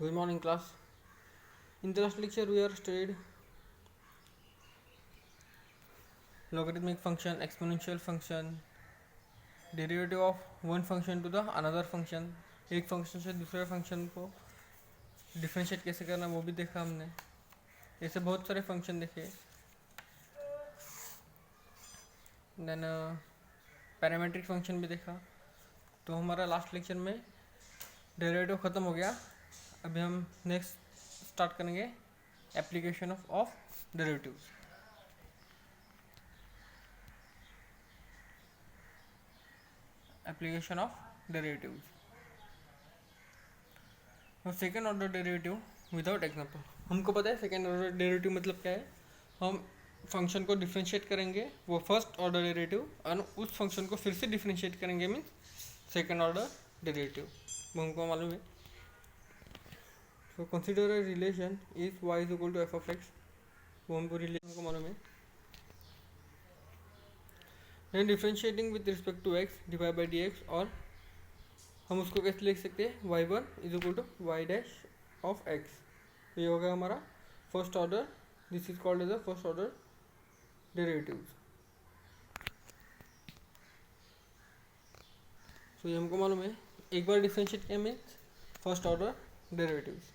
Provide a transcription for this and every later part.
Good morning, class. In the last lecture, we are studied logarithmic function, exponential function, derivative of one function to the another function. एक function से दूसरे function को differentiate कैसे करना वो भी देखा हमने. ऐसे बहुत सारे फंक्शन देखे. देन पैरामेट्रिक फंक्शन भी देखा. तो हमारा लास्ट लेक्चर में डेरिवेटिव ख़त्म हो गया. अभी हम नेक्स्ट स्टार्ट करेंगे application of derivatives. Application of derivatives. Second order derivative without example. हमको पता है सेकेंड ऑर्डर डेरिवेटिव मतलब क्या है. हम फंक्शन को डिफरेंशिएट करेंगे, वो फर्स्ट ऑर्डर डेरिवेटिव, और उस फंक्शन को फिर से डिफरेंशिएट करेंगे मीन्स सेकेंड ऑर्डर डेरिवेटिव. वो हमको मालूम है. So consider a relation is y is equal to f of x. वो हमको रिलेशन को मालूम है. Then differentiating with respect to x divide by d x, और हम उसको कैसे लिख सकते हैं y1 is equal to y dash of x. तो ये हो गया हमारा first order. This is called as a first order derivatives. So ये हमको मालूम है. एक बार डिफरेंशिएट किया means first order derivatives.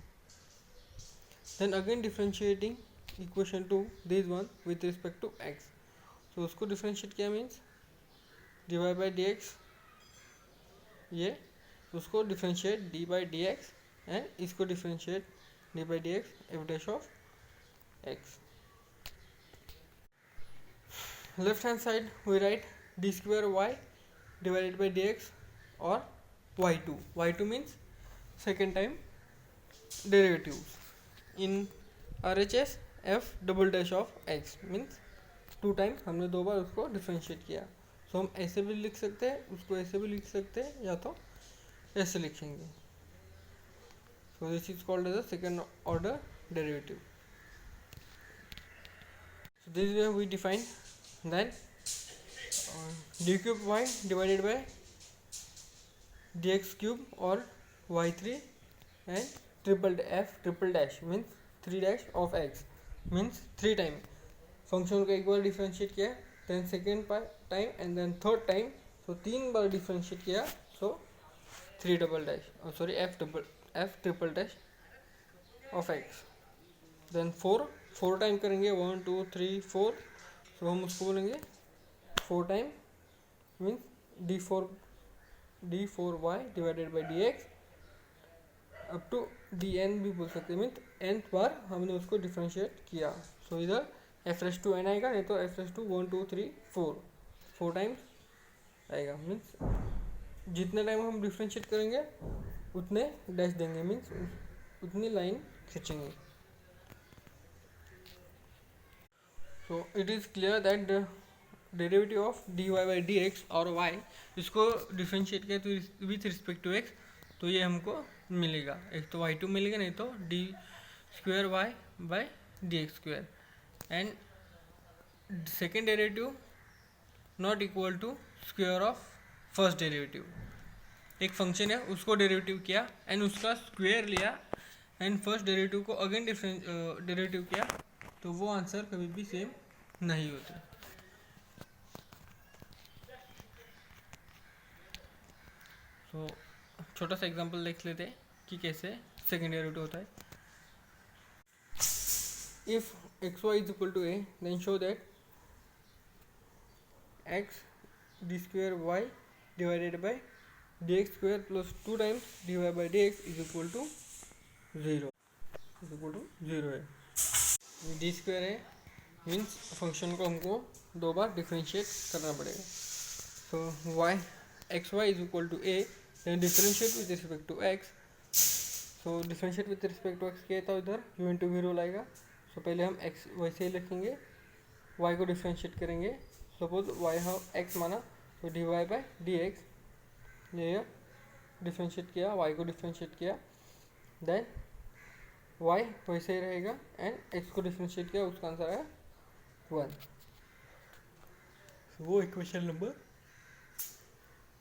Then again differentiating equation to this one with respect to x. तो उसको डिफरेंशिएट किया means divide by d x. ये उसको differentiate d by d x, and इसको differentiate d by d x f dash of x. Left hand side we write d square y divided by d x और y2 means second time derivative in R H S f double dash of x means two times हमने दो बार उसको differentiate किया. सो हम ऐसे भी लिख सकते हैं, उसको ऐसे भी लिख सकते हैं, या तो ऐसे लिखेंगे. So this is called as a second order derivative. So this way we define then d cube y divided by d x cube और y3 and triple dash means three dash of x means three time. Function को एक बार differentiate किया, then second time and then third time. So तीन बार differentiate किया, so three double dash sorry f triple dash of x. Then four time करेंगे, 1 2 3 4. सो हम उसको बोलेंगे four time means d four y divided by d x up to d n भी बोल सकते हैं. मीन्स nth बार हमने उसको डिफरेंशिएट किया. सो इधर एफ रेस टू एन आएगा, नहीं तो एफ रेस टू 1 2 3 4 टाइम्स आएगा. मीन्स जितने टाइम हम डिफरेंशिएट करेंगे उतने डैश देंगे, मीन्स उतनी लाइन खींचेंगे. So it is clear that the derivative of d y by d x और वाई, इसको डिफरेंशिएट किया तो विथ रिस्पेक्ट टू एक्स, तो ये हमको मिलेगा. एक तो y2 मिलेगा, नहीं तो d square y by d x square. And second derivative not equal to square of first derivative. एक फंक्शन है उसको डेरिवेटिव किया एंड उसका स्क्वायर लिया एंड फर्स्ट डेरिवेटिव को अगेन डेरिवेटिव किया, तो वो आंसर कभी भी सेम नहीं होते. सो छोटा सा एग्जांपल देख लेते हैं कि कैसे सेकेंड डेरिवेटिव होता है. If x y is equal to a, then show that x d square y divided by d x square plus two times d y by d x is equal to zero है. D square है means function को हमको दो बार differentiate करना पड़ेगा. So y x y is equal to a, then differentiate with respect to x. So differentiate with respect to x किया था, इधर यू इंटू वी रोल आएगा. सो पहले हम एक्स वैसे ही लिखेंगे, वाई को डिफरेंशिएट करेंगे. सपोज वाई हाउ एक्स माना, तो d y by d x, ये डिफरेंशिएट किया, वाई को डिफरेंशिएट किया, देन वाई वैसे ही रहेगा एंड एक्स को डिफरेंशिएट किया, उसका आंसर आया 1. वो इक्वेशन नंबर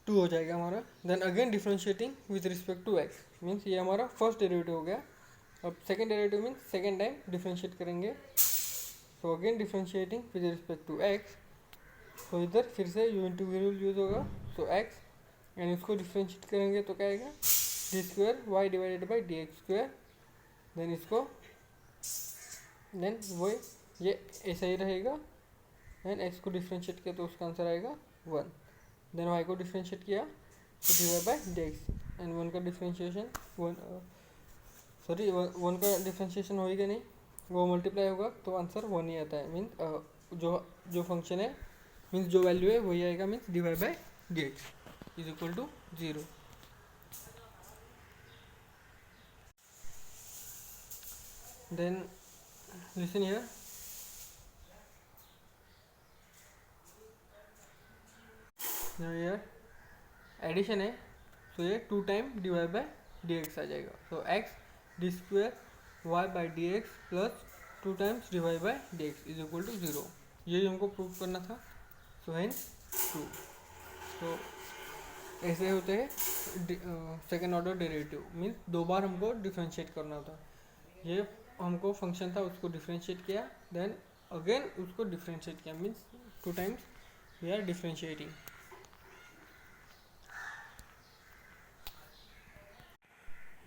2 हो जाएगा हमारा. Then again differentiating with respect to x means ये हमारा फर्स्ट डेरिवेटिव हो गया. अब second derivative means second time differentiate करेंगे. So again differentiating with respect to x. तो इधर फिर से यू इंटीग्रल यूज होगा. सो एक्स एंड इसको डिफ्रेंशिएट करेंगे तो क्या आएगा, d square y divided by d x square. Then इसको देन वो ये ऐसा ही रहेगा. देन एक्स को डिफ्रेंशिएट किया तो उसका आंसर आएगा 1. देन वाई को डिफ्रेंशिएट किया तो divide by d x. And one का डिफ्रेंशिएशन वन का डिफ्रेंशिएशन होएगा नहीं, वो मल्टीप्लाई होगा तो आंसर 1 ही आता है. मीन्स जो फंक्शन है मीन्स जो वैल्यू है वही आएगा. Means divide by d x is equal to 0. Then listen here. यार एडिशन है तो ये 2 time divide by d x आ जाएगा. So x d square y by d x plus 2 times divide by d x is equal to 0. यही हमको prove करना था. So hence 2. तो ऐसे होते हैं सेकेंड ऑर्डर डेरिवेटिव. मीन्स 2 बार हमको डिफ्रेंशिएट करना होता. ये हमको फंक्शन था उसको डिफ्रेंशिएट किया, देन अगेन उसको डिफ्रेंशिएट किया. Means 2 times we are differentiating.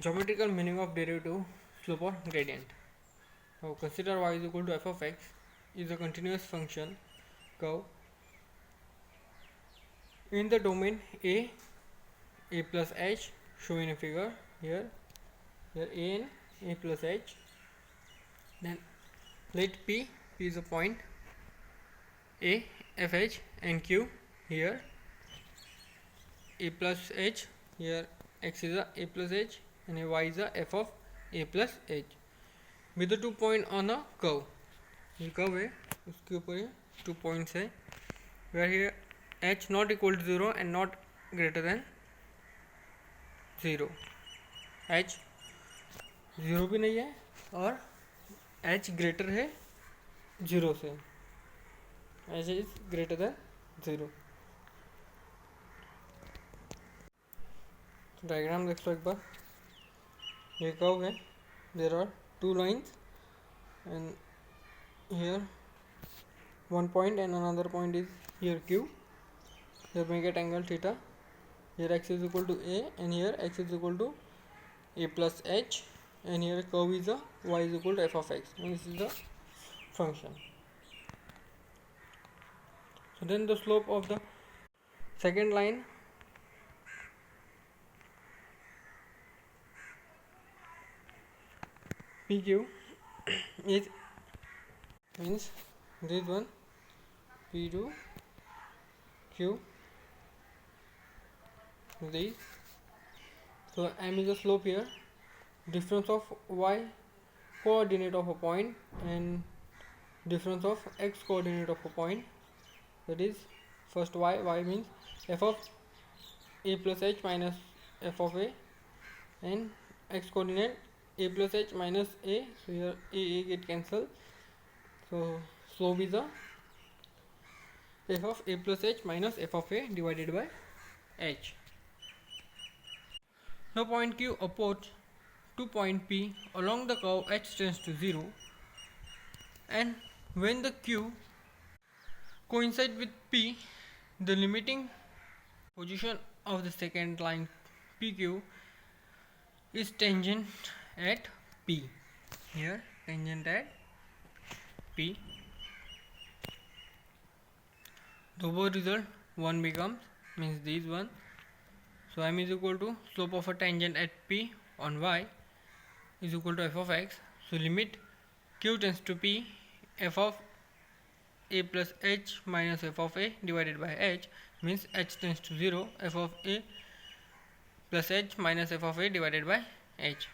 Geometrical meaning of derivative, slope or gradient. Now consider y is equal to f of x is a continuous function curve in the domain a plus h shown in a figure here a and a plus h. Then let p is a point a, f, h and q here a plus h, here x is a plus h and y is a f of a plus h with the 2 point on a curve. ये curve है उसके ऊपर ये 2 points है where here h not equal to 0 and not greater than 0. h 0 भी नहीं है और h greater है 0 से. h is greater than 0. Diagram देख लो एक बार. ये कर्व है, there are 2 lines and here 1 point and another point is here q. Here make it angle theta. Here x is equal to a and here x is equal to a plus h and here curve is a y is equal to f of x and this is the function. So then the slope of the second line PQ is means this one P2 Q this. So M is the slope here. Difference of y coordinate of a point and difference of x coordinate of a point. That is first y means f of a plus h minus f of a and x coordinate a plus h minus a. So here a get cancelled. So slope is a f of a plus h minus f of a divided by h. Now point Q approach to point P along the curve h tends to 0 and when the Q coincide with P, the limiting position of the second line PQ is tangent at P. Here tangent at P. The over result 1 becomes means this one. So M is equal to slope of a tangent at P on y is equal to f of x. So limit Q tends to P, f of a plus h minus f of a divided by h means h tends to 0, f of a plus h minus f of a divided by h.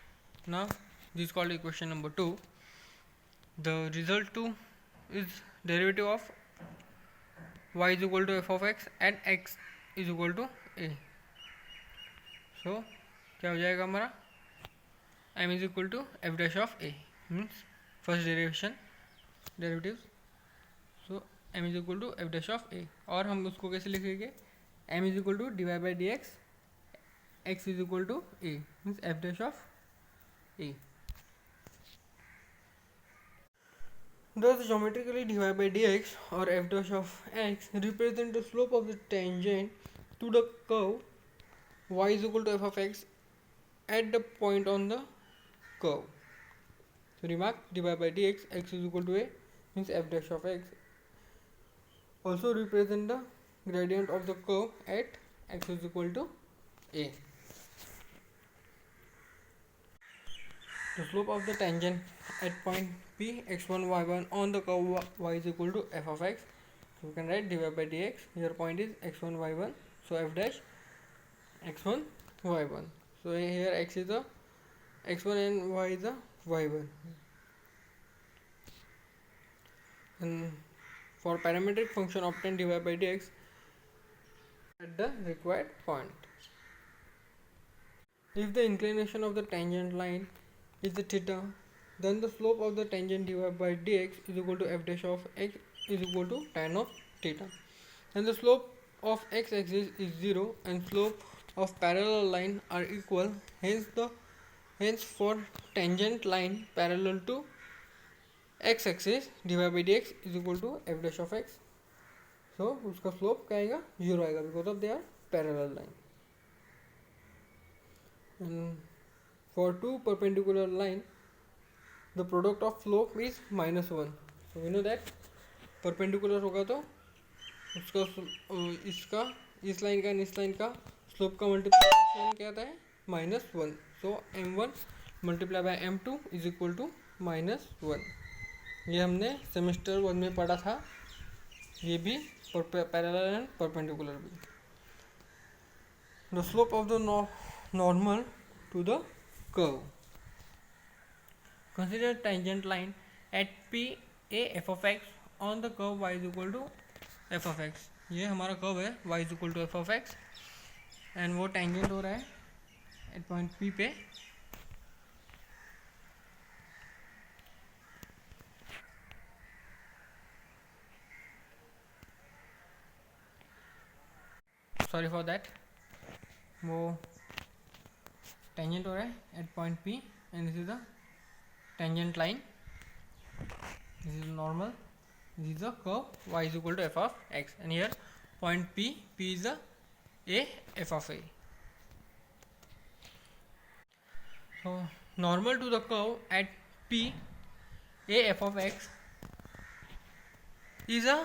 Now this is called equation number 2. The result 2 is derivative of y is equal to f of x and x is equal to a. So क्या हो जाएगा हमारा m is equal to f dash of a means first derivative. So m is equal to f dash of a और हम उसको कैसे लिखेंगे, m is equal to dy by dx, x is equal to a means f dash of a. Thus, geometrically dy by dx or f dash of x represent the slope of the tangent to the curve y is equal to f of x at the point on the curve. So remark, dy by dx x is equal to a means f dash of x also represent the gradient of the curve at x is equal to a. The slope of the tangent at point P x1 y1 on the curve y is equal to f of x. So we can write dy by dx. Here point is x1 y1. So f dash x1 y1. So here x is the x1 and y is the y1. And for parametric function obtain dy by dx at the required point. If the inclination of the tangent line is the theta, then the slope of the tangent dy by dx is equal to f dash of x is equal to tan of theta. And the slope of x axis is 0 and slope of parallel line are equal. Hence for tangent line parallel to x axis dy by dx is equal to f dash of x. So उसका slope क्या आएगा 0 आएगा because of they are parallel line. And for two perpendicular line the product of slope is -1. So we know that perpendicular होगा तो उसका इसका इस line का इस लाइन का स्लोप का मल्टीप्लिकेशन क्या आता है -1. So m1 multiply by m2 is equal to -1. ये हमने सेमेस्टर 1 में पढ़ा था. ये भी पैरेलल एंड परपेंडिकुलर भी. The slope of the normal to the curve. Consider tangent line at P a f of x on the curve y is equal to f of x. ये हमारा curve है y is equal to f of x and वो tangent हो रहा है at point P पे. Sorry for that. वो tangent हो रहा है at point P and this is the tangent line. This is normal. This is the curve y is equal to f of x and here point P is the a f of a. So normal to the curve at P a f of x is a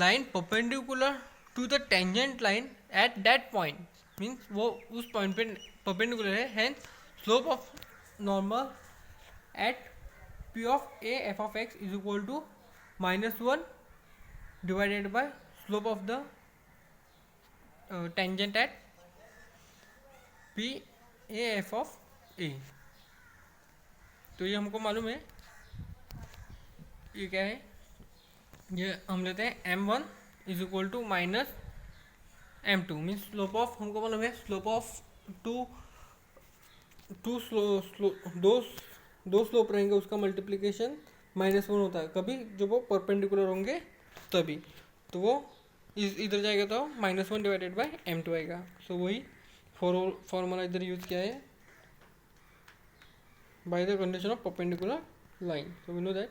line perpendicular to the tangent line at that point. Means वो उस point पे perpendicular है. Hence slope of normal at P of a f of x is equal to -1 divided by slope of the tangent at P a f of a. तो ये हमको मालूम है. ये क्या है? ये हम लेते हैं m1 is equal to -m2. Means slope of हमको मालूम है स्लोप ऑफ दो स्लोप रहेंगे उसका मल्टीप्लिकेशन -1 होता है कभी जब वो परपेंडिकुलर होंगे तभी. तो वो इधर जाएगा तो -1 डिवाइडेड बाय m2 आएगा. सो वही फॉर्मूला इधर यूज किया है by the condition of perpendicular line. So we know that.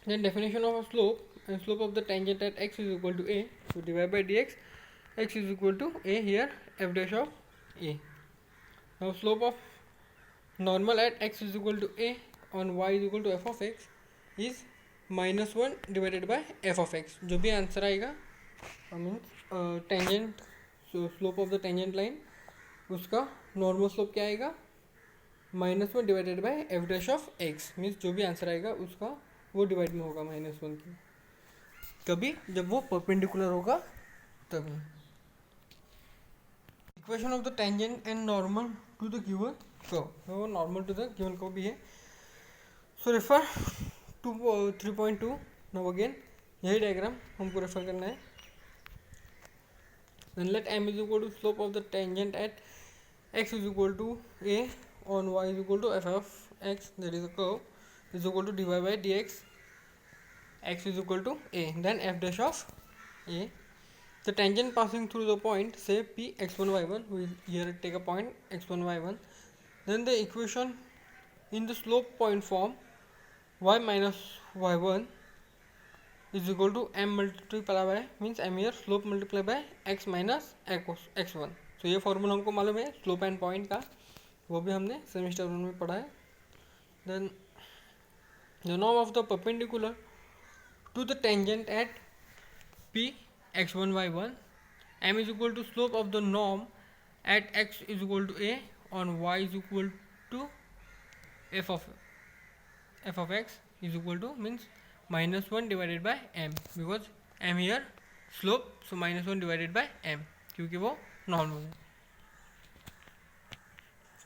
Then definition of a slope and slope of the tangent at x is equal to a. So divide by dx x is equal to a here f dash of a. Now slope of normal at x is equal to a on y is equal to f of x is -1 divided by f of x. जो भी answer आएगा means tangent slope of the tangent line उसका normal slope क्या आएगा -1 divided bye f dash of x. Means जो भी answer आएगा उसका वो डिवाइड में होगा -1 की कभी जब वो परपेंडिकुलर होगा तभी. Equation of the tangent and normal to the given curve. So normal to the given curve भी है. So refer to 3.2. Now again यही डायग्राम हमको रेफर करना है. Then let m is equal to slope of the tangent at x is equal to a on y is equal to f of x, that is a curve, is equal to dy by dx x is equal to a. Then f dash of a. The tangent passing through the point say P x1 y1. We here take a point x1 y1. Then the equation in the slope point form y minus y1 is equal to m multiply by means m here slope multiply by x minus x1. तो ये formula हमको मालूम है slope and point का, वो भी हमने semester 1 में पढ़ा है. Then the norm of the perpendicular to the tangent at p x1 y1, m is equal to slope of the norm at x is equal to a on y is equal to f of x is equal to means minus 1 divided by m, because m here slope, so minus 1 divided by m क्योंकि वो normal है.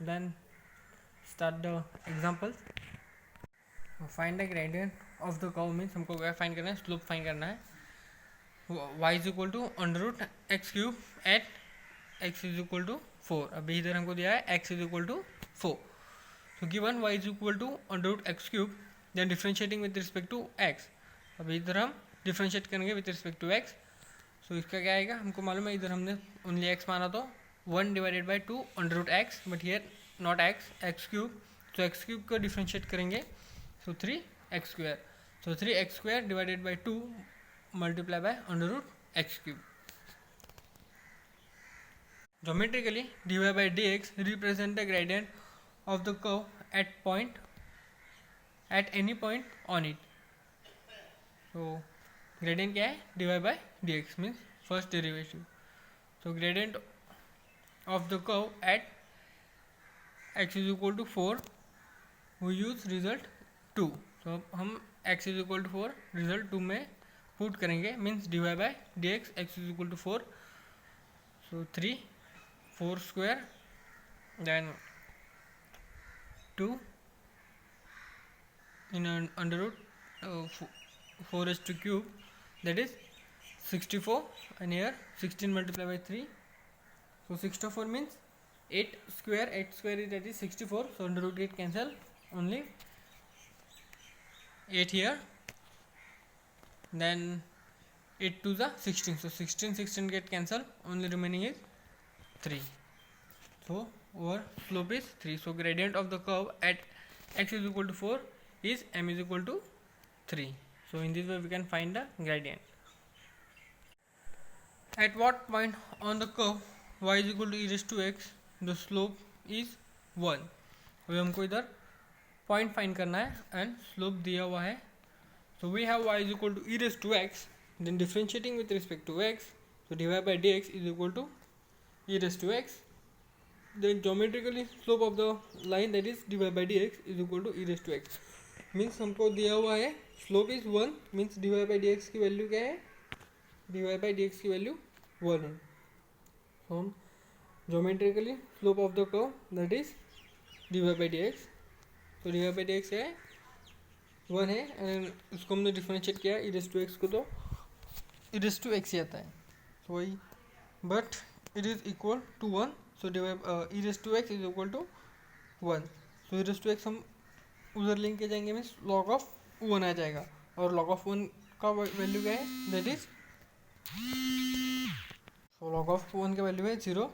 Then start the example. Find the gradient of the curve means हमको क्या find करना है, slope find करना है. y is equal to under root x cube at x is equal to 4. अभी इधर हमको दिया है x is equal to 4. So given y is equal to under root x cube, then differentiating with respect to x. अभी इधर हम differentiate करेंगे with respect to x. सो इसका क्या आएगा, हमको मालूम है इधर हमने ओनली x माना तो 1 divided by 2 under root x, but here not x cube. तो एक्स क्यूब को डिफ्रेंशिएट करेंगे, so 3x square. So 3x square divided by 2 multiply by under root x cube. Geometrically, dy by dx represent the gradient of the curve at any point on it. So gradient क्या है, dy by dx means first derivative. So gradient of the curve at x is equal to 4, we use result 2. So हम x is equal to 4 result 2 में put करेंगे, means dy by dx x is equal to 4. So 4 square, then 2 in under root 4 is to cube, that is 64, and here 16 multiplied by 3, so 64 means 8 square is that is 64. So under root get cancel, only 8 here, then 8 to the 16, so 16 get cancel, only remaining is 3. So our slope is 3. So gradient of the curve at x is equal to 4 is m is equal to 3. So in this way we can find the gradient. At what point on the curve y is equal to e raised to x the slope is 1. अभी हमको इधर point find करना है and slope दिया हुआ है. So we have y is equal to e raised to x, then differentiating with respect to x, so dy by dx is equal to e raised to x. Then geometrically slope of the line, that is dy by dx is equal to e raised to x. Means हमको दिया हुआ है slope is 1, means dy by dx की value क्या है, dy by dx की value 1 है. तो हम geometrically slope of the curve, that is dy by dx. तो dy by dx क्या है, 1 है, एंड उसको हमने डिफरेंशिएट किया e raised to x को, तो e raised to x ही आता है. तो वही, but it is equal to 1, so e raised to x is equal to 1. so e raised to x हम उधर लिंक के जाएंगे, मीन्स log of 1 आ जाएगा, और log of 1 का वैल्यू क्या है, that is, so log of 1 का वैल्यू है 0,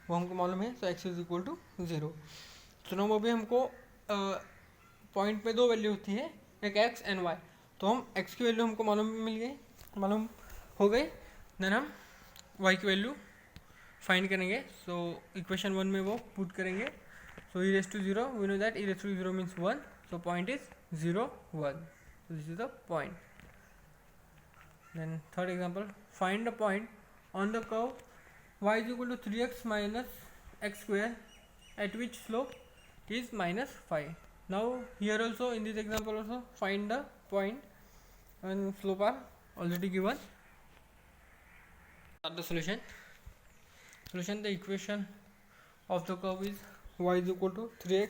वो हमको मालूम है. so x is equal to 0. तो ना वो भी हमको पॉइंट पे दो वैल्यू होती है, एक x एंड y. तो हम x की वैल्यू हमको मालूम हो गई, देन हम y की वैल्यू फाइंड करेंगे. सो इक्वेशन 1 में वो पुट करेंगे. सो e raised to 0, we know that e raised to 0 means 1, so point is 0 1. so this is the point. Then third example, find the point on the curve y is equal to 3x minus x square at which slope is minus 5. Now here also, in this example also, find the point and slope are already given. Start the solution. The equation of the curve is y is equal to 3x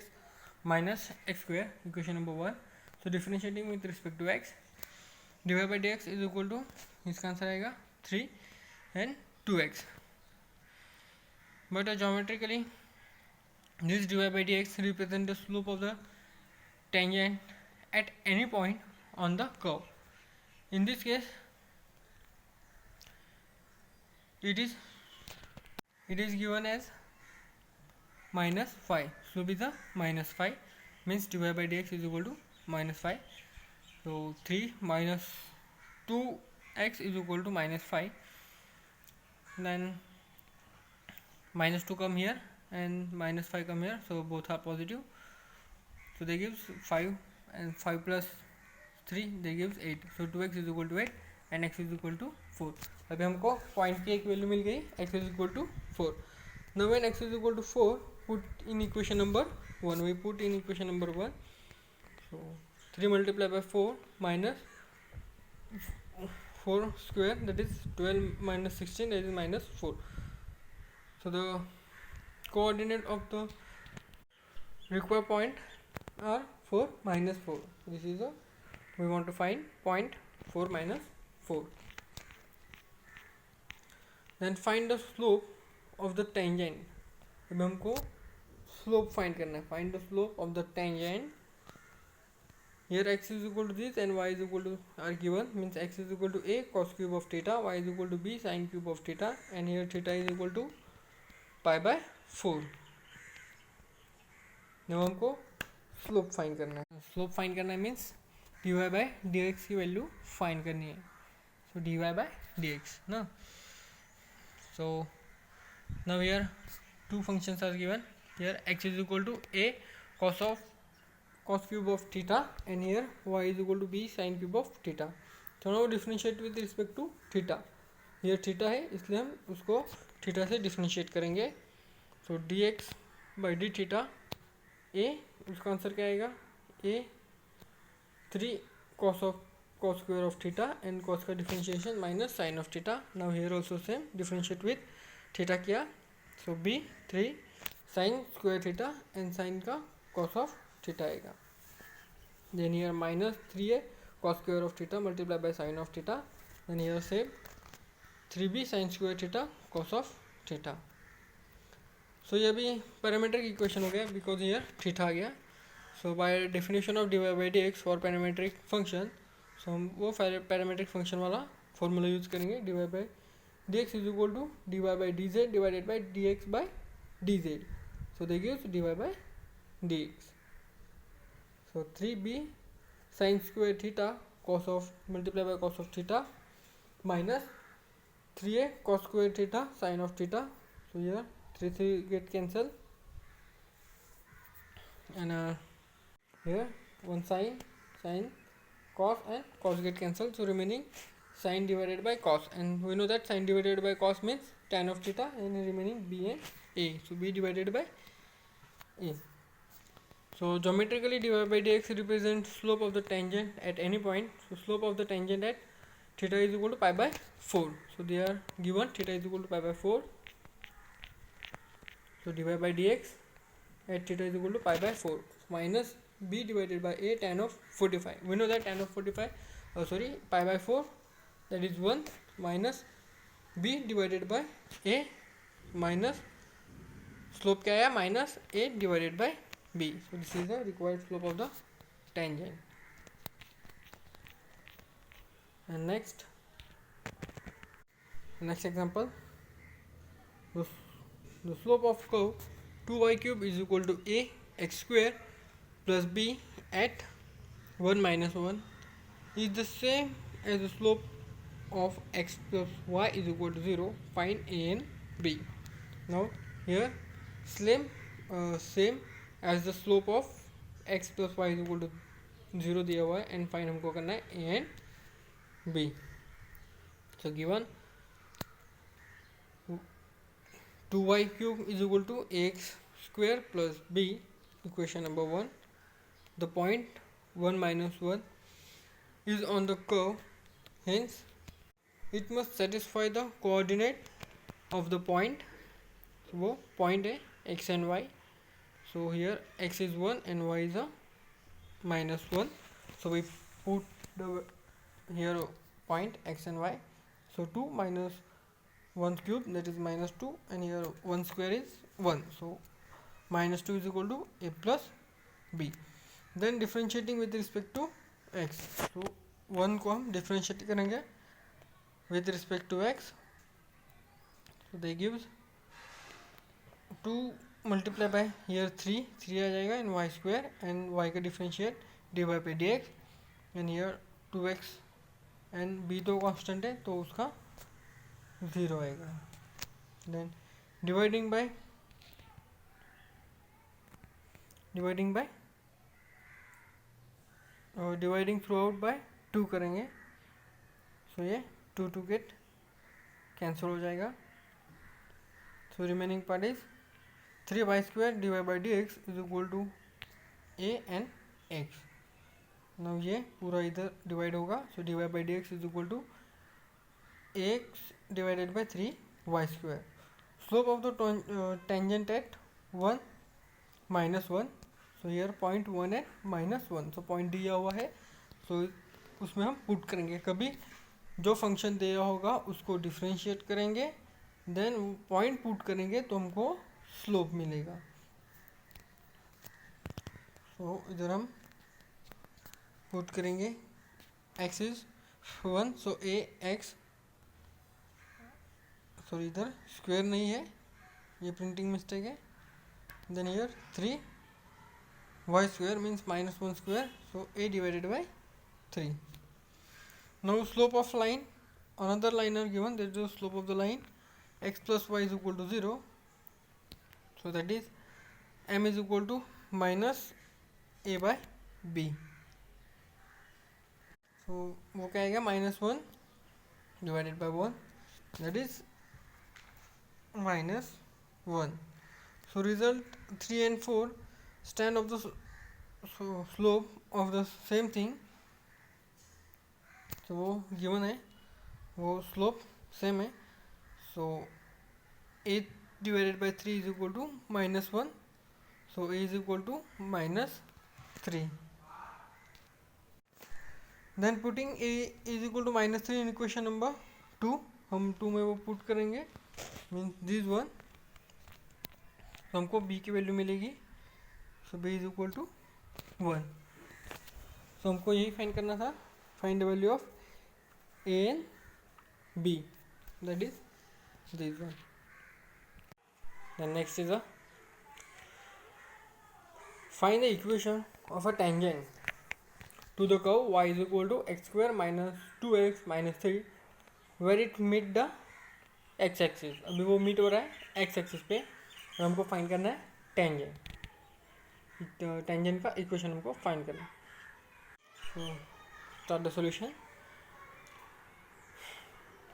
minus x square, equation number 1. So differentiating with respect to x, dy by dx is equal to, इसका answer आएगा 3 and 2x. But geometrically this dy by dx represent the slope of the tangent at any point on the curve. In this case it is given as minus 5. Slope is a minus 5, means dy by dx is equal to minus 5. So 3 minus 2x is equal to minus 5. Then minus 2 come here and minus 5 come here, so both are positive. So they gives 5, and 5 plus 3 they gives 8. So 2x is equal to 8 and x is equal to 4. अभी हमको point की एक value मिल गई, x is equal to 4. Now when x is equal to 4, put in equation number 1. We put in equation number 1. So 3 multiplied by 4 minus 4 square, that is 12 minus 16, that is minus 4. So the coordinate of the required point are 4 minus 4. This is a, we want to find point 4 minus 4. Then find the slope of the tangent. अब हमको slope find करना है. Find the slope of the tangent. Here x is equal to this and y is equal to are given, means x is equal to a cos cube of theta, y is equal to b sin cube of theta, and here theta is equal to pi by 4. now हमको slope find करना है. Slope find करना है means dy by dx की value find करनी है. सो dy by dx ना. So now here two functions are given. Here x is equal to a cos cube of theta, and here y is equal to b sin cube of theta. So now differentiate with respect to theta. Here theta है इसलिए हम उसको theta से differentiate करेंगे. So dx by d theta a, उसका answer क्या आएगा, a 3 cos square of theta and cos का differentiation minus sine of theta. Now here also same differentiate with theta किया. So b 3 sine square theta and sine का cos of theta आएगा. Then here minus 3a cos square of theta multiply by sine of theta. Then here same 3b sine square theta cos of theta. So ये भी parametric equation हो गया because here theta आ गया. So by definition of dy by dx for parametric function, so हम वो parametric function वाला formula use करेंगे. dy by dx is equal to dy by dz divided by dx by dz. So they gives dy by dx. So 3b sine square theta cos of multiply by cos of theta minus 3a cos square theta sine of theta. So here 3 get cancel, and here one sin cos and cos get cancelled, so remaining sin divided by cos, and we know that sin divided by cos means tan of theta, and remaining b and a, so b divided by a. So geometrically dy by dx represents slope of the tangent at any point. So slope of the tangent at theta is equal to pi by 4. So they are given theta is equal to pi by 4. So dy by dx at theta is equal to pi by 4 minus b divided by a tan of 45. We know that tan of 45, pi by 4, that is 1, minus b divided by a minus slope क्या है minus a divided by b. So this is the required slope of the tangent. And next example, the slope of curve 2y cube is equal to a x square plus b at 1 minus 1 is the same as the slope of x plus y is equal to 0. Find a and b. Now here same as the slope of x plus y is equal to 0 दिया हुआ है, and find हमको करना है a and b. So given 2y cube is equal to ax square plus b, equation number 1. The point 1 minus 1 is on the curve, hence it must satisfy the coordinate of the point. So वो point है x and y. So here x is 1 and y is a minus 1. So we put the here point x and y. So 2 minus 1 cube, that is minus 2, and here 1 square is 1. So minus 2 is equal to a plus b. Then differentiating with respect to x. So 1 को हम differentiate करेंगे with respect to x. So they gives 2 multiply by here 3 आ जाएगा and y square and y का differentiate d y पे d x and here 2x and b तो constant है तो उसका 0 आएगा. Then dividing by dividing throughout by 2 करेंगे. सो ये 2 गेट कैंसिल हो जाएगा. So remaining part is 3y square d y by d x is equal to a and x. Now ये पूरा इधर डिवाइड होगा. So d y by d x is equal to x divided by 3y square. Slope of the tangent at 1 -1. So here point 1 and -1. So point दिया हुआ है. सो उसमें हम put करेंगे. कभी जो फंक्शन दिया होगा उसको डिफ्रेंशिएट करेंगे, देन पॉइंट पुट करेंगे तो हमको स्लोप मिलेगा. सो इधर हम पुट करेंगे x इज 1. सो ए एक्स, सॉरी इधर स्क्वायर नहीं है, ये प्रिंटिंग मिस्टेक है. Then here 3y square means -1 square. So a divided by 3. Now slope of line, another line are given, that is the slope of the line x plus y is equal to 0. So that is m is equal to minus a by b. So वो क्या आएगा -1 divided by 1, that is -1. So result 3 and 4 stand of the slope of the same thing. तो वो given है, वो slope same है. So a divided by 3 is equal to -1. So a is equal to -3. Then putting a is equal to -3 in equation number 2. हम 2 में वो put करेंगे, means this one. तो हमको b की वैल्यू मिलेगी. सो b is equal to 1. So हमको यही फाइंड करना था, find the value of a and b, that is this one. Then next is a find the equation of a tangent to the curve y is equal to x square minus 2x minus 3 where it meet the x axis. अभी वो meet हो रहा है x axis पे, और हमको find करना है टेंजेंट. टेंजेंट का इक्वेशन हमको फाइंड करना है. So start the solution.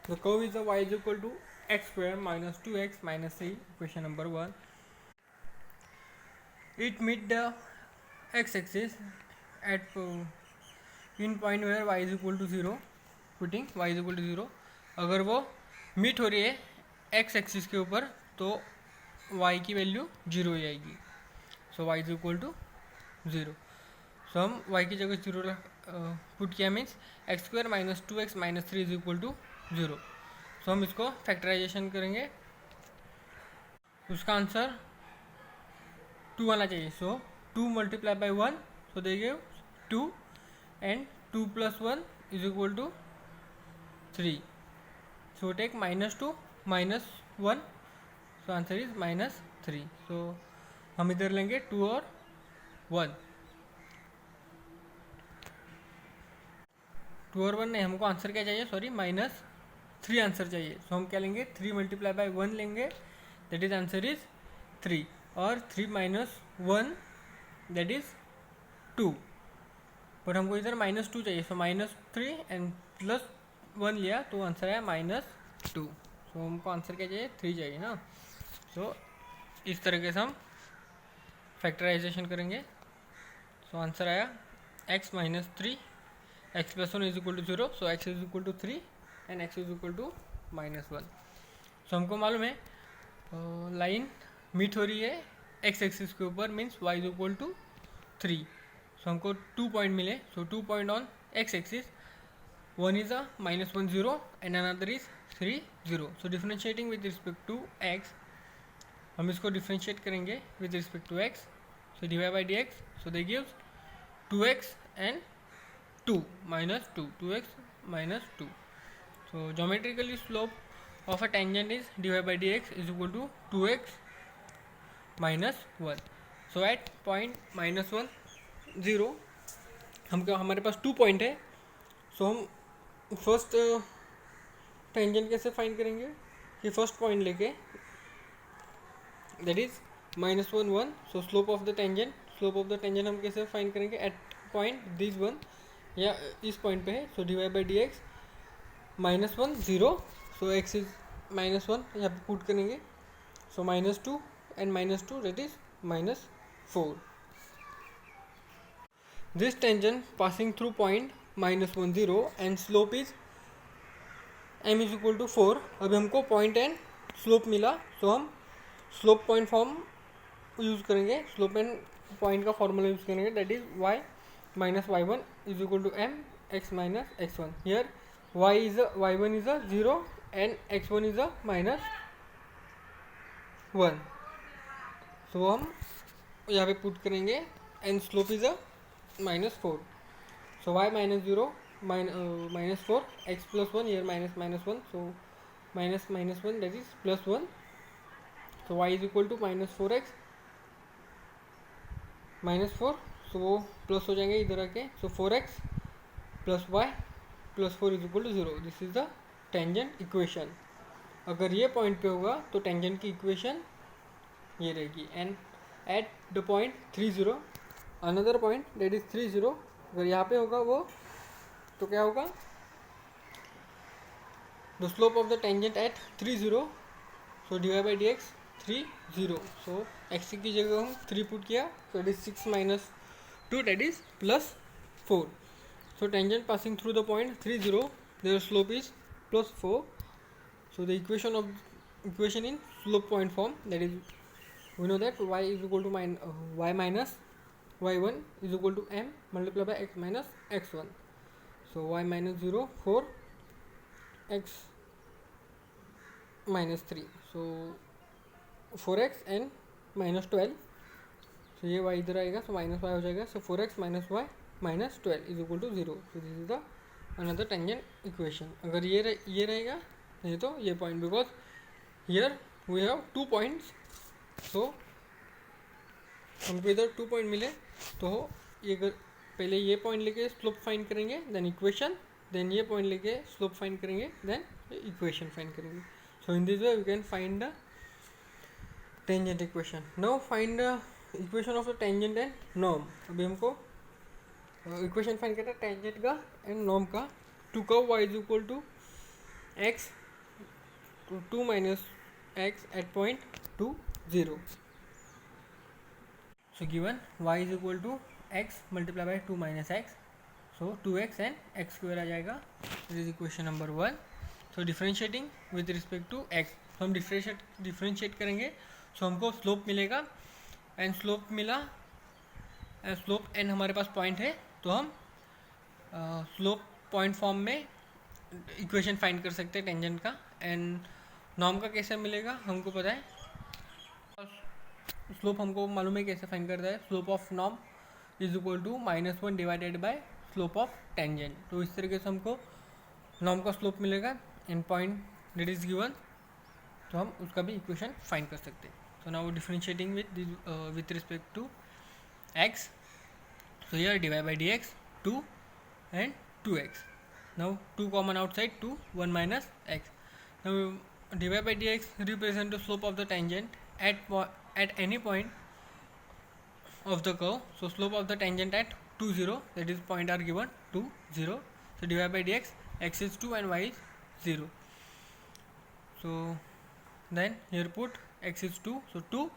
The curve is a y is equal to x square minus 2x minus 3, equation number 1. It meet the x-axis at in point where y is equal to 0. Putting y is equal to 0. अगर वो meet हो रही है x axis के ऊपर तो y की value 0 ही आएगी. So y is equal to 0. So हम y की जगह 0 पुट किया, means x square minus 2x minus 3 is equal to 0. So हम इसको फैक्टराइजेशन करेंगे, उसका आंसर 2 आना चाहिए. So 2 multiply by 1, so they give 2 and 2 plus 1 is equal to 3. So take -2 -1, so answer is -3. So हम इधर लेंगे 2 और 1. 2 और 1 नहीं, हमको आंसर क्या चाहिए, सॉरी -3 आंसर चाहिए. सो हम क्या लेंगे, 3 मल्टीप्लाई बाई 1 लेंगे, दैट इज आंसर इज 3. और 3 माइनस 1 दैट इज 2. पर हमको इधर -2 चाहिए. सो -3 एंड प्लस 1 लिया तो आंसर आया -2. सो हमको आंसर क्या चाहिए, 3 चाहिए ना. सो इस तरीके से हम फैक्टराइजेशन करेंगे. सो आंसर आया x minus 3, x plus 1 is equal to 0. So x is equal to 3 and x is equal to -1. So हमको मालूम है लाइन मीट हो रही है x एक्सिस के ऊपर, means y is equal to 3. So हमको 2 पॉइंट मिले. So 2 point on x axis, one is a -1 0 and another is 3 0. So differentiating with respect to x, हम इसको डिफरेंशिएट करेंगे with respect to x. So dy by d x, so they gives 2x and 2 minus 2, 2x minus 2. So geometrically slope of a tangent is dy by dx is equal to 2x -1. So at point -1 0 हमारे पास 2 point है. So हम first tangent कैसे find करेंगे कि first point लेके that is -1 1. So slope of the tangent हम कैसे find करेंगे एट पॉइंट दिस वन या इस पॉइंट पे है. सो dy by d x -1 0. So x इज -1 यहाँ पे पुट करेंगे. सो -2 and -2 that is -4. This tangent passing through point -1 0 and slope is m is equal to 4. अभी हमको पॉइंट एंड स्लोप मिला. सो हम स्लोप पॉइंट फॉर्म यूज़ करेंगे. स्लोप एंड पॉइंट का फॉर्मूला यूज़ करेंगे that is y minus y1 is equal to m x minus x1. Here y1 is a 0 and x1 is a -1. So हम यहाँ पे put करेंगे and slope is a -4. So y -0 -4 x + 1 here -1. So -1 that is +1. So y is equal to -4x -4. So वो plus हो जाएंगे इधर आके. So 4x + y + 4 is equal to 0. This is the tangent equation. अगर ये point पे होगा तो टेंजेंट की इक्वेशन ये रहेगी. And at the point 3 0 another point that is 3 0. अगर यहाँ पे होगा वो तो क्या होगा the slope of the tangent eight 3 0. So dy by d x 3 0. So x की जगह हम 3 पुट किया. So it is 6 - 2 that is +4. So tangent passing through the point 3 0 their slope is +4. So the equation in slope point form that is we know that y is equal to y minus y1 is equal to m multiplied by x minus x1. So y minus 0 4 x minus 3. So 4x and -12. So ये y इधर आएगा. So -y हो जाएगा. So 4x minus y minus 12 is equal to 0. So this is the another tangent equation. अगर ये रहेगा नहीं तो ये point because here we have 2 points. So हमको इधर 2 पॉइंट मिले तो ये पहले ये पॉइंट लेके स्लोप फाइंड करेंगे देन इक्वेशन. देन ये पॉइंट लेके स्लोप फाइंड करेंगे देन इक्वेशन फाइंड करेंगे. So in this way we can find the tangent equation. Now find the equation of the tangent and norm. अभी हमको equation find करना है tangent का and norm का. To curve y is equal to x to 2 minus x at point 2 0. So given y is equal to x multiplied by 2 minus x. So 2x and x square आ जाएगा. This is equation number 1. So differentiating with respect to x. So हम differentiate करेंगे. So हमको slope मिलेगा and slope मिला and slope n हमारे पास point है तो हम slope point form में इक्वेशन फाइंड कर सकते हैं टेंजेंट का. एंड नॉर्म का कैसे मिलेगा हमको पता है. स्लोप हमको मालूम है कैसे फाइंड करता है. Slope of norm is equal to -1 divided by slope of tangent. तो इस तरीके से हमको नॉर्म का स्लोप मिलेगा and point that is given तो हम उसका भी इक्वेशन फाइंड कर सकते हैं. So now differentiating with respect to x. So here dy by d x 2 and 2x. Now 2 common outside 2 1 minus x. Now dy by dx represent the slope of the tangent at any point of the curve. So slope of the tangent at 2 0 that is point are given 2 0. So dy by dx x is 2 and y is 0. So then here put x is 2. So 2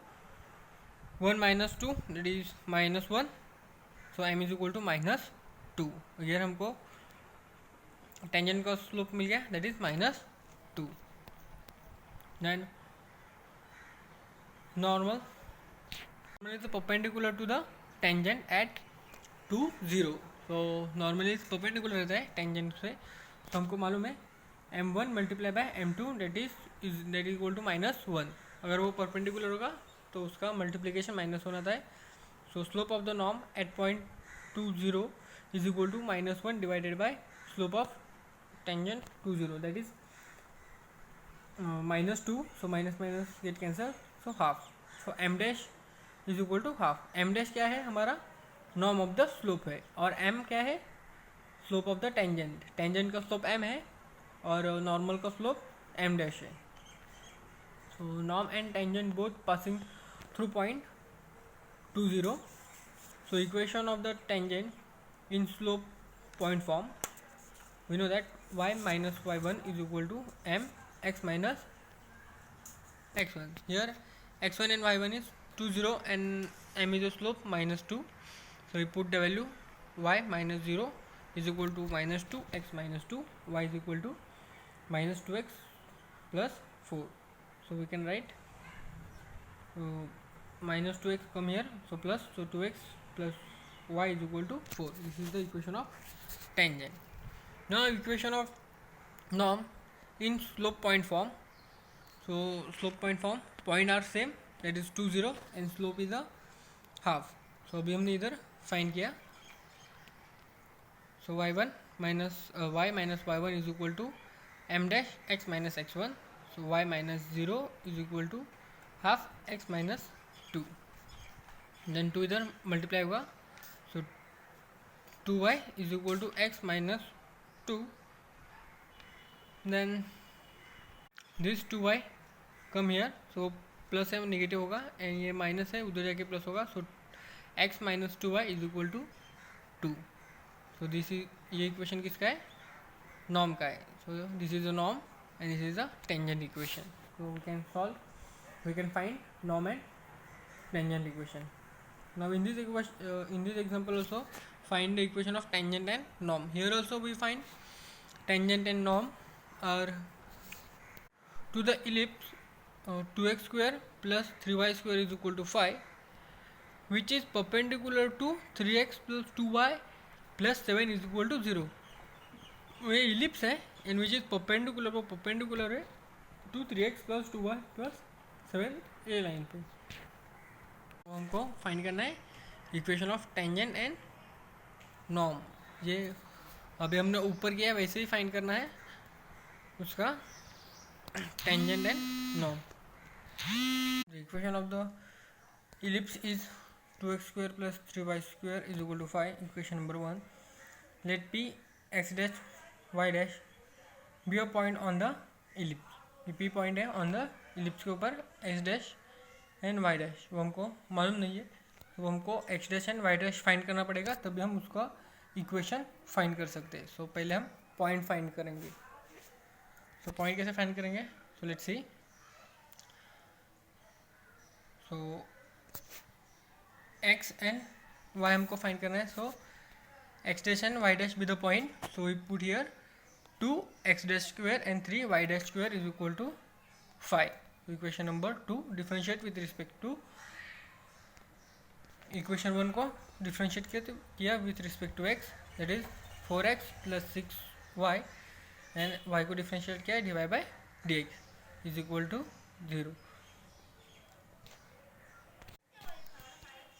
1 minus 2 that is -1. So m is equal to -2. here हमको tangent का slope मिल गया that is -2. Then normal is perpendicular to the tangent at 2 0. So normally perpendicular रहता है tangent से. तो हमको मालूम है m1 multiply by m2 that is equal to -1. अगर वो परपेंडिकुलर होगा तो उसका मल्टीप्लिकेशन -1 आता है. So slope of the norm at point 2 0 is equal to -1 divided by slope of tangent 2 0 that is -2. so minus get cancelled so half. So m dash is equal to half. M dash क्या है हमारा, norm of the slope है, और m क्या है, slope of the tangent. Tangent का slope m है और नॉर्मल का स्लोप एम डैश है. So norm and tangent both passing through point 2 0. So equation of the tangent in slope point form, we know that y minus y1 is equal to m x minus x1. Here x1 and y1 is 2 0 and m is a slope minus 2. So we put the value y minus 0 is equal to minus 2, x minus 2, y is equal to minus 2x plus 4. So we can write minus 2x come here, so plus, so 2x plus y is equal to 4. This is the equation of tangent. Now equation of norm in slope point form. So slope point form, point are same, that is 2 0 and slope is a half. So अभी हमने इधर find किया. So y1 minus y minus y1 is equal to m dash x minus x1. So y minus 0 is equal to half x minus 2. Then 2 इधर multiply होगा. So 2y is equal to x minus 2. Then this 2y come here, so plus है negative होगा, and ये minus है उधर जाके plus होगा. So x minus 2y is equal to 2. So this is, ये इक्वेशन किसका है, नॉर्म का है. So this is a norm and this is a tangent equation. So we can solve, we can find norm and tangent equation. Now in this example also find the equation of tangent and norm. Here also we find tangent and norm are to the ellipse 2x square plus 3y square is equal to 5, which is perpendicular to 3x plus 2y plus 7 is equal to 0. ये ellipse है and which is perpendicular है to 3x plus 2y plus 7 A line पे. हमको find करना है equation of tangent and norm. ये अभी हमने ऊपर किया वैसे ही फाइंड करना है उसका tangent and norm. The equation of the ellipse is 2x square plus 3y square is equal to 5. Equation number 1. Let p x dash y dash be a point on the ellipse. ये p point है on the ellipse के ऊपर, x dash and Y dash वो हमको मालूम नहीं है, तो हमको x dash and Y dash find करना पड़ेगा, तभी हम उसका इक्वेशन फाइंड कर सकते हैं. सो पहले हम पॉइंट फाइंड करेंगे. सो पॉइंट कैसे फाइंड करेंगे, so let's see. So x and y हमको फाइंड करना है. So x dash and Y dash be the point. So we put here 2x dash square and 3y dash square is equal to 5. Equation number 2 differentiate with respect to equation 1 को differentiate किया with respect to x, that is 4x plus 6y, and y को differentiate किया dy by dx is equal to 0.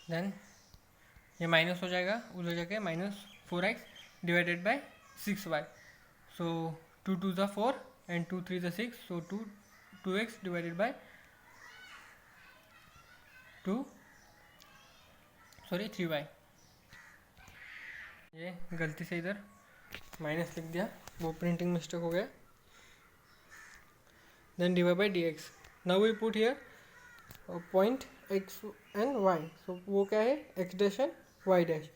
Then ये minus हो जाएगा, उधर जाके minus 4x divided by 6y. सो 2 2 ज़ा 4 एंड 2 3 ज़ा 6. सो 2x डिवाइडेड बाय 3y. ये गलती से इधर माइनस लिख दिया, वो प्रिंटिंग मिस्टेक हो गया. Then dy by dx. Now we put here point x and y. So वो क्या है, x dash and y dash.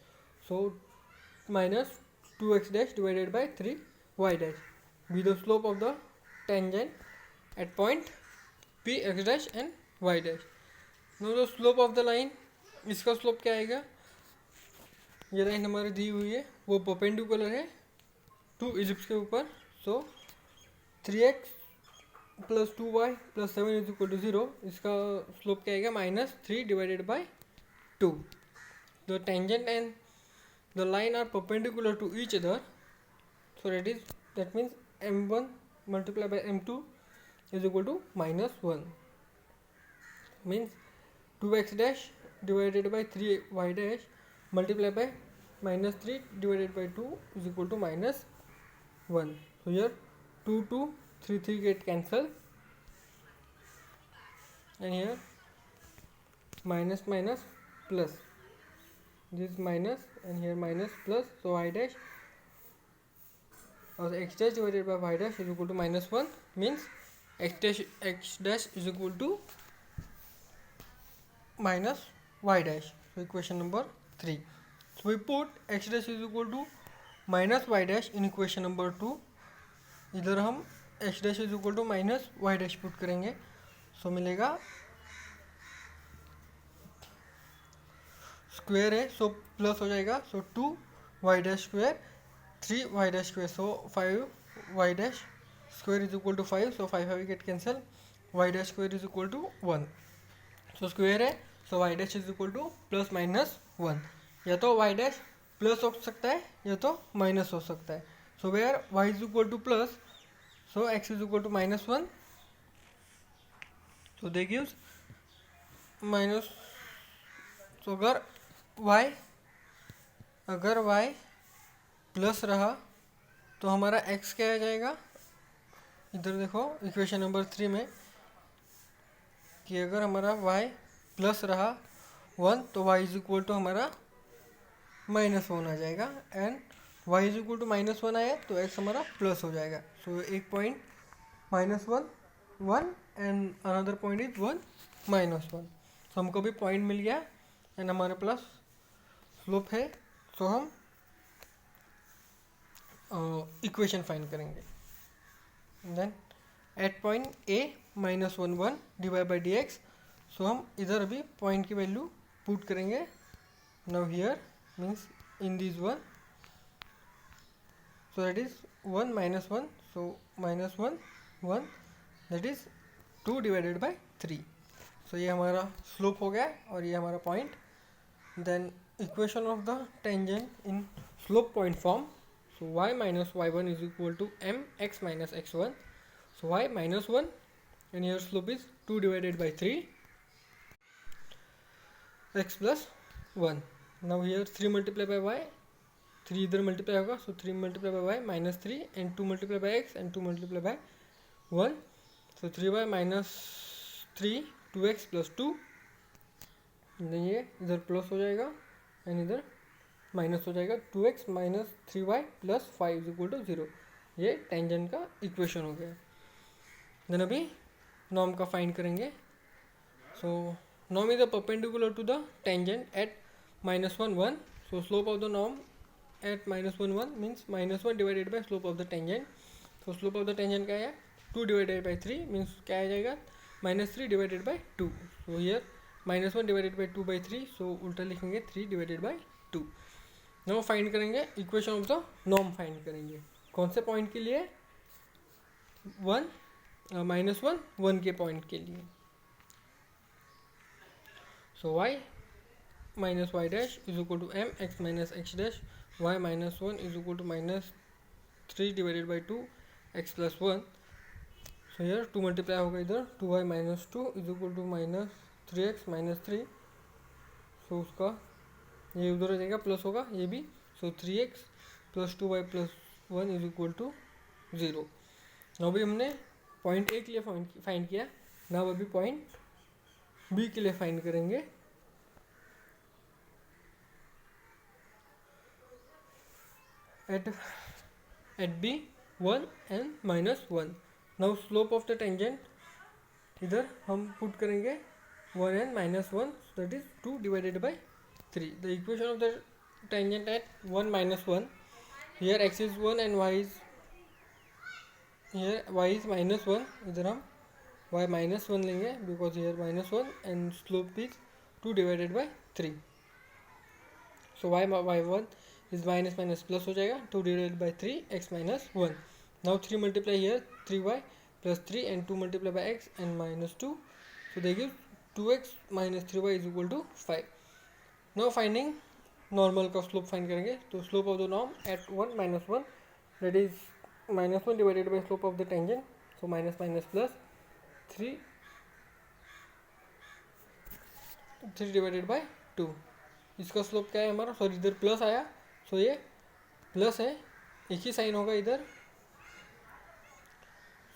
So minus 2x dash divided by 3y dash be the slope of the tangent at point p x dash and y dash. now the slope of the line, इसका slope क्या आएगा, ये line हमारी दी हुई है वो perpendicular है to ellipse के ऊपर. So 3x plus 2y plus 7 is equal to 0. इसका स्लोप क्या आएगा, minus 3 divided by 2. The tangent and the line are perpendicular to each other. So that means m1 multiplied by m2 is equal to minus 1. means 2x dash divided by 3y dash multiplied by minus 3 divided by 2 is equal to minus 1. So here 2 2 3 3 get cancelled, and here minus minus plus, this minus and here minus plus, so y dash or x dash divided by y dash is equal to minus 1, means x dash is equal to minus y dash. So equation number 3. So we put x dash is equal to minus y dash in equation number 2. इधर हम x dash is equal to minus y dash put करेंगे, so मिलेगा square है, so plus हो जाएगा, so 2 y dash square 3 y dash square, so 5 y dash square is equal to 5, so 5 get cancel, y dash square is equal to 1. So square है, so y dash is equal to plus minus 1. या तो y dash plus हो सकता है या तो minus हो सकता है. So where y is equal to plus, so x is equal to minus 1, so they gives minus. सो अगर y प्लस रहा तो हमारा x क्या आ जाएगा, इधर देखो इक्वेशन नंबर 3 में कि अगर हमारा y प्लस रहा 1 तो y इज इक्वल टू हमारा माइनस 1 आ जाएगा, and y is equal to minus 1 आया तो x हमारा प्लस हो जाएगा. सो एक point minus 1 and another point is 1 minus 1. So हमको भी पॉइंट मिल गया एंड हमारे प्लस स्लोप है, सो हम इक्वेशन फाइंड करेंगे. Then at point a minus 1 divide by d x. So हम इधर अभी पॉइंट की वैल्यू पुट करेंगे. Now here means in this 1, so that is 1 minus 1, so minus 1 that is 2 divided by 3. So ये हमारा slope हो गया और ये हमारा point. Then equation of the tangent in slope point form. So y minus y1 is equal to mx minus x1. So y minus 1 and here slope is 2 divided by 3 x plus 1. Now here 3 multiplied by y, 3 इधर multiply होगा, so 3 multiplied by y minus 3 and 2 multiplied by x and 2 multiplied by 1. So 3y minus 3 2x plus 2. ये इधर plus हो जाएगा and इधर minus हो जाएगा. 2x minus 3y plus 5 is equal to 0. ये टेंजेंट का इक्वेशन हो गया. देन अभी नॉर्म का फाइंड करेंगे. So norm is the perpendicular to the tangent at minus 1 1. So slope of the norm at minus 1 1 means minus 1 divided by slope of the tangent. तो slope of the tangent क्या है, 2 divided by 3 means क्या आ जाएगा, minus 3 divided by 2. So here minus 1 divided by 2 by 3, सो उल्टा लिखेंगे 3 divided by 2. Now find करेंगे equation of the norm. Find करेंगे कौन से पॉइंट के लिए, 1 1 के पॉइंट के लिए. So y minus y dash is equal to m x minus x dash. y minus 1 is equal to minus 3 divided by 2 x plus 1. So यार 2 multiply होगा इधर, 2y minus 2 is equal to minus 3x minus 3. So उसका ये उधर हो जाएगा, plus होगा ये भी. So 3x plus 2y plus 1 is equal to 0. Now अभी हमने पॉइंट ए के लिए फाइंड किया. नाउ अभी पॉइंट बी के लिए फाइंड करेंगे. At b 1 and minus 1. Now slope of the tangent इधर हम पुट करेंगे 1 and minus 1, so that is 2 divided by 3. The equation of the tangent at 1 minus 1, here x is 1 and y is minus 1. इधर हम y minus 1 लेंगे because here minus 1 and slope is 2 divided by 3. So y1 is minus minus plus हो जाएगा, 2 divided by 3 x minus 1. Now 3 multiply here, 3y plus 3 and 2 multiply by x and minus 2. So they give 2x minus 3y is equal to 5. Now finding normal का slope find करेंगे. तो slope of the norm at 1 minus 1 that is minus 1 divided by slope of the tangent. So minus minus plus 3 divided by 2. इसका slope क्या है हमारा, sorry इधर plus आया, सो ये प्लस है, एक ही साइन होगा इधर.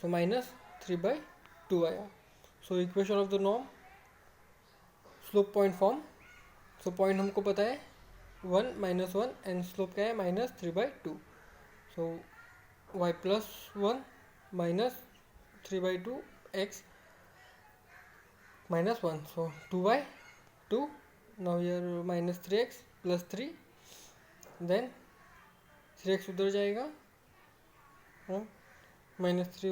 सो माइनस 3 बाई 2 आया. So equation of the norm slope point form. So point हमको पता है 1 -1 एंड स्लोप क्या है -3/2। सो y +1 -3/2 x -1, so 2/2. Now here -3x +3, then 3x उधर जाएगा, -3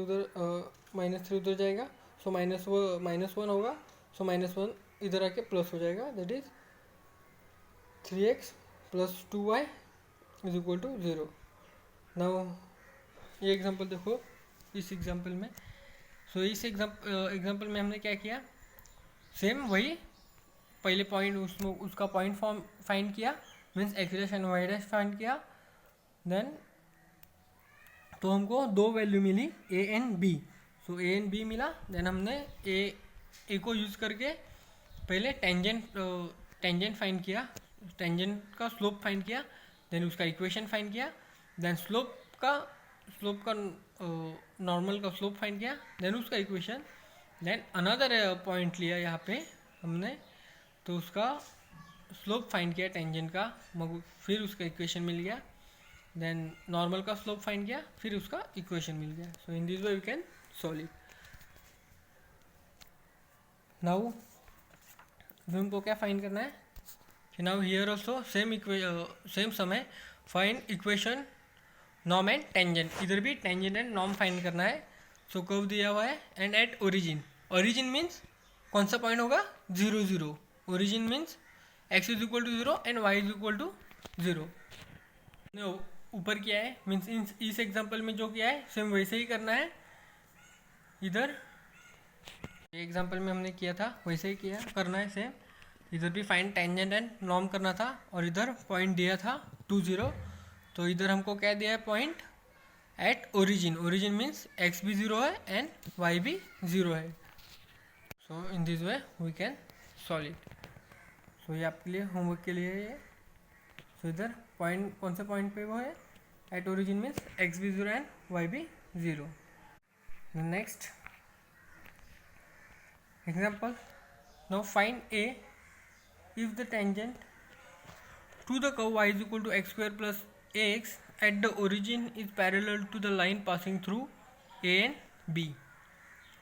उधर जाएगा, सो -1 होगा, सो -1 इधर आके प्लस हो जाएगा, that is 3x + 2y = 0। Now ये एग्जांपल देखो, इस एग्जांपल में, सो इस एग्जांपल में हमने क्या किया, सेम वही पहले पॉइंट उसमें उसका पॉइंट फॉर्म फाइंड किया, means X dash and Y dash find किया। देन तो हमको दो वैल्यू मिली A and B. So A and B मिला, देन हमने ए को यूज़ करके पहले टेंजेंट फाइंड किया, टेंजेंट का स्लोप फाइंड किया, देन उसका इक्वेशन फाइंड किया, देन स्लोप का नॉर्मल का स्लोप फाइंड किया, देन उसका इक्वेशन, देन अनदर पॉइंट लिया यहाँ पे हमने, तो उसका स्लोप फाइंड किया टेंजेंट का, फिर उसका इक्वेशन मिल गया, देन नॉर्मल का स्लोप फाइंड किया, फिर उसका इक्वेशन मिल गया। So in this way we can solve it. Now हमको क्या फाइंड करना है कि नाउ हियर ऑल्सो सेम समय find equation norm and tangent, इधर भी टेंजेंट एंड नॉर्म फाइंड करना है। सो कर्व दिया हुआ है and eight origin, origin means कौन सा पॉइंट होगा 0 0, origin means x = 0 and y = 0। ऊपर किया है मीन्स इस एग्जांपल में जो किया है सेम वैसे ही करना है, इधर एग्जांपल में हमने किया था वैसे ही करना है सेम, इधर भी फाइंड टेंजेंट एंड नॉर्म करना था, और इधर पॉइंट दिया था 2 0, तो इधर हमको क्या दिया है point at origin, origin means x भी 0 है एंड y भी 0 है। So in this way we can solve it. सो ये आपके लिए होमवर्क के लिए है। सो इधर पॉइंट कौन से पॉइंट पे वो है, एट ओरिजिन मीन्स x भी 0 एंड y भी 0। Next example, now find a if the tangent to the curve y = x² + ax at the origin is parallel to the line passing through a and b।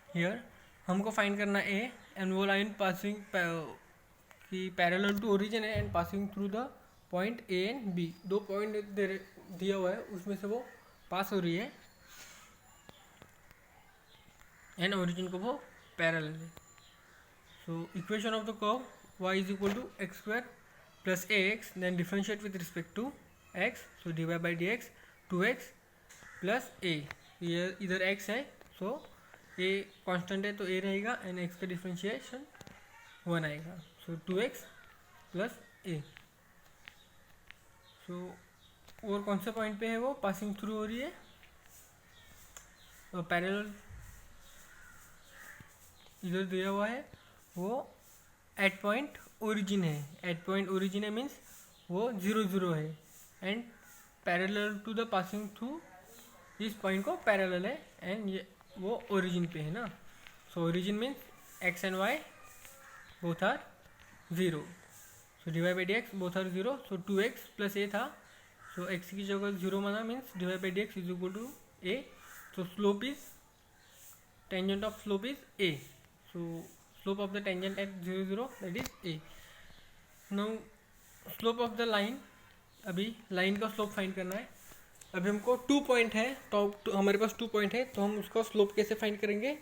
here हमको find करना a and वो line passing की parallel to origin है and passing through the point a and b, दो point दिया हुआ है उसमें से वो पास हो रही है एंड ओरिजिन को वो पैरेलल है। So equation of the curve y = x² + ax, then differentiate with respect to x, so dy by dx 2x + a, ये इधर x है, सो a कांस्टेंट है तो a रहेगा एंड x का डिफरेंशिएशन 1 आएगा, सो 2x + a। सो और कौन से पॉइंट पे है वो पासिंग थ्रू हो रही है, तो पैरेलल इधर दिया हुआ है, वो एट पॉइंट ओरिजिन है, एट पॉइंट ओरिजिन है मीन्स वो 0 0 है and parallel to the passing through इस पॉइंट को पैरेलल है एंड ये वो ओरिजिन पे है ना। So origin means x and y both are 0, so dy by dx both are 0, so 2x + a था, सो x की जगह 0 माना means dy by dx = a, so slope is tangent of slope is a, so slope of the tangent at 0 0 that is a। now slope of the line, अभी line का slope find करना है। अभी हमको 2 point है तो हमारे पास 2 point है, तो हम उसका स्लोप कैसे फाइंड करेंगे,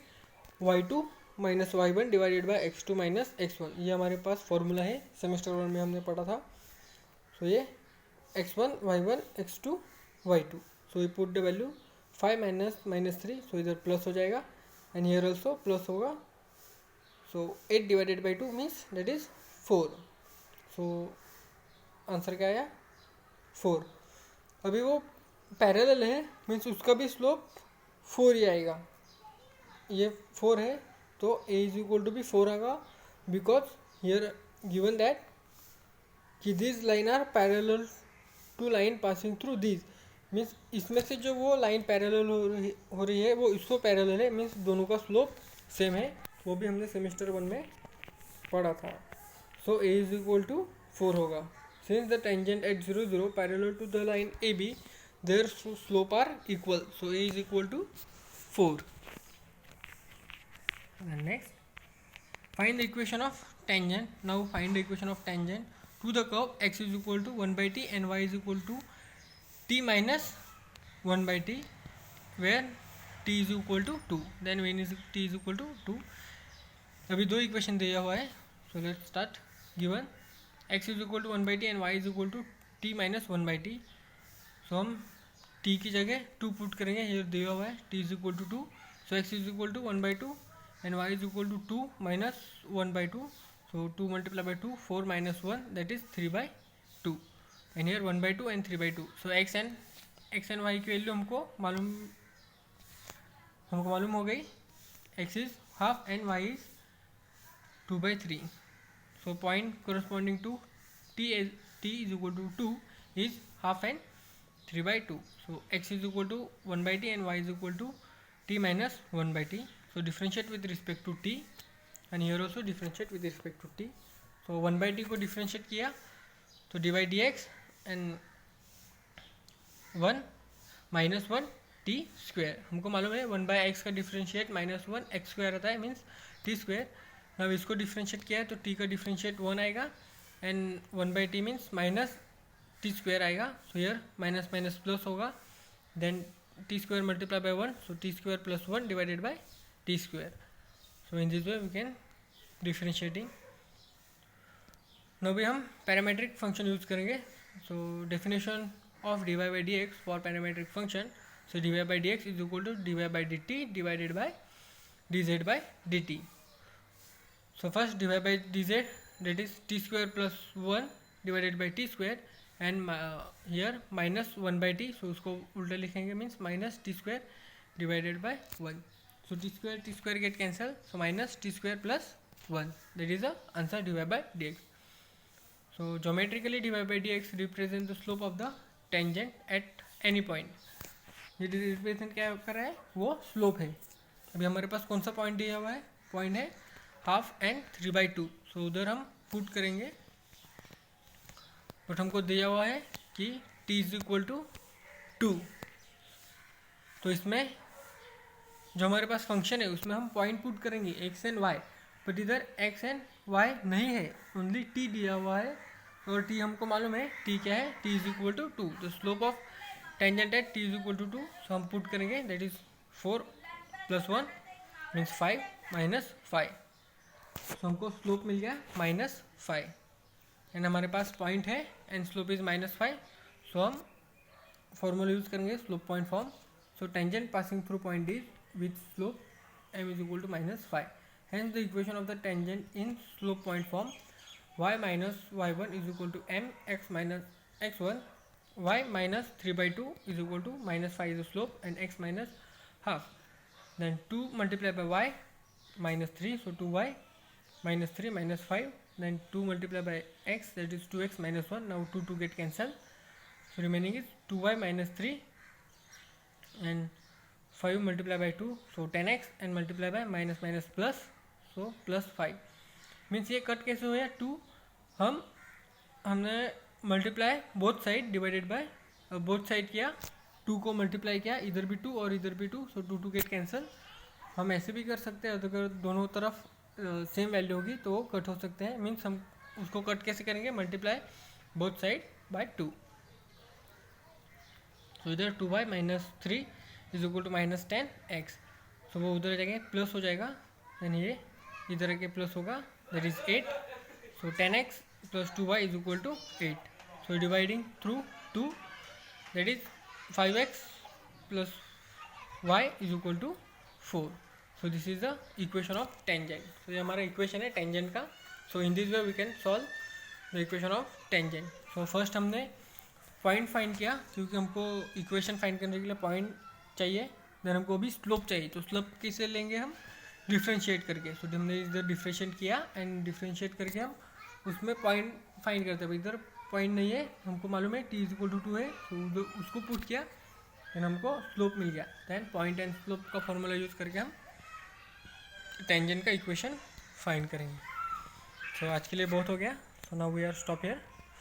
y2 - y1 / x2 - x1, ये हमारे पास फॉर्मूला है, सेमेस्टर 1 में हमने पढ़ा था। सो ये x1 y1 x2 y2, सो ये पुट द वैल्यू 5 - -3, सो इधर प्लस हो जाएगा एंड हियर ऑल्सो प्लस होगा, सो 8 / 2 means that is 4। So answer क्या आया 4। अभी वो पैरेलल है मीन्स उसका भी स्लोप 4 ही आएगा, ये 4 है तो a = भी 4 आएगा, बिकॉज हियर गिवन दैट कि this line are parallel to line passing through this, means इसमें से जो वो लाइन पैरेलल हो रही है वो इसको पैरेलल है, मीन्स दोनों का स्लोप सेम है, वो भी हमने सेमेस्टर 1 में पढ़ा था। So A is equal to 4 होगा. Since the tangent at 0 0 parallel to the line A B their slope are equal, so A is equal to 4. And next, find the equation of tangent. Now find the equation of tangent to the curve x is equal to 1 by t and y is equal to t minus 1 by t, where t is equal to 2. Then when is t is equal to 2. अभी दो equation दिया हुआ है. So let's start. Given x is equal to 1 by t and y is equal to t minus 1 by t. So हम t की जगह 2 put करेंगे. ये दिया हुआ है t is equal to 2. So x is equal to 1 by 2 and y is equal to 2 minus 1 by 2. So 2 multiplied by 2, 4 minus 1, that is 3 by 2. And here 1 by 2 and 3 by 2. So x and y की value हमको मालूम हो गई. x is half and y is 2 by 3. So point corresponding to t is equal to 2 is half and 3 by 2. So x is equal to 1 by t and y is equal to t minus 1 by t. So differentiate with respect to t and here also differentiate with respect to t. So 1 by t को differentiate किया तो dy dx and 1 minus 1 t square. हमको मालूम है 1 by x का differentiate minus 1 x square आता है, means t square. अब इसको differentiate किया है तो t का differentiate 1 आएगा and 1 by t means minus t square आएगा. So here minus minus plus होगा, then t square multiplied by 1, so t square plus 1 divided by t square. So in this way we can differentiating. now भी हम parametric function use करेंगे. so definition of dy by dx for parametric function. so dy by dx is equal to dy by dt divided by dz by dt. so first dy by dz, that is t square plus 1 divided by t square and here minus 1 by t. so उसको उल्टा लिखेंगे, means minus t square divided by 1. So t square get cancelled, so minus t square plus 1, that is the answer dy by dx. So geometrically dy by dx represent the slope of the tangent at any point. ये represent क्या कर रहा है, वो slope है. अभी हमारे पास कौन सा पॉइंट दिया हुआ है, पॉइंट है हाफ एंड 3 by 2. सो उधर हम पुट करेंगे, बट हमको दिया हुआ है कि t इज इक्वल टू 2. तो इसमें जो हमारे पास फंक्शन है उसमें हम पॉइंट पुट करेंगे x एंड y, बट इधर x एंड y नहीं है, ओनली t दिया हुआ है और t हमको मालूम है t क्या है, t इज इक्वल टू 2. तो slope of tangent at t is equal to 2. So हम पुट करेंगे, that is 4 plus 1 means 5 minus 5. So हमको स्लोप मिल गया -5 एंड हमारे पास पॉइंट है एंड स्लोप इज -5. सो हम फॉर्मूला यूज करेंगे slope point form. So tangent passing through point is with slope m is equal to -5. Hence the equation of the tangent in slope point form y minus y1 is equal to m x minus x1, y minus 3 by 2 is equal to -5 is the slope and x minus half. Then 2 multiplied by y minus 3, so 2y minus 3 minus 5. Then 2 multiplied by x, that is 2x minus 1. Now 2 get cancelled, so remaining is 2y minus 3 and 5 multiplied by 2, so 10x and multiply by minus minus plus, so plus 5. Means ये cut कैसे हुआ, 2 हमने multiply both side divided by both side किया, 2 को multiply किया, इधर भी 2 और इधर भी 2, सो 2 गेट कैंसिल. हम ऐसे भी कर सकते हैं, अगर दोनों तरफ सेम वैल्यू होगी तो वो कट हो सकते हैं. मीन्स हम उसको कट कैसे करेंगे, multiply both side by 2. So इधर 2y minus 3 is equal to -10x. So वो उधर जाएंगे प्लस हो जाएगा, यानी ये इधर आके प्लस होगा, that is 8. So 10x plus 2y is equal to 8. So dividing through 2, that is 5x plus y is equal to 4. So this is the equation of tangent. So ये हमारा इक्वेशन है टेंजेंट का. So in this way we can solve the equation of tangent. So first हमने point find किया, क्योंकि हमको equation find करने के लिए पॉइंट चाहिए. देन हमको भी स्लोप चाहिए, तो स्लोप किसे लेंगे हम, डिफ्रेंशिएट करके. सो हमने इधर डिफ्रेंशिएट किया एंड डिफ्रेंशिएट करके हम उसमें पॉइंट फाइंड करते हैं. इधर पॉइंट नहीं है, हमको मालूम है t इज इक्वल टू 2 है, तो उसको पुट किया देन हमको स्लोप मिल गया. देन पॉइंट एंड स्लोप का फॉर्मूला यूज़ करके हम टेंजेंट का इक्वेशन फाइंड करेंगे. सो आज के लिए बहुत हो गया. So now we are stop here.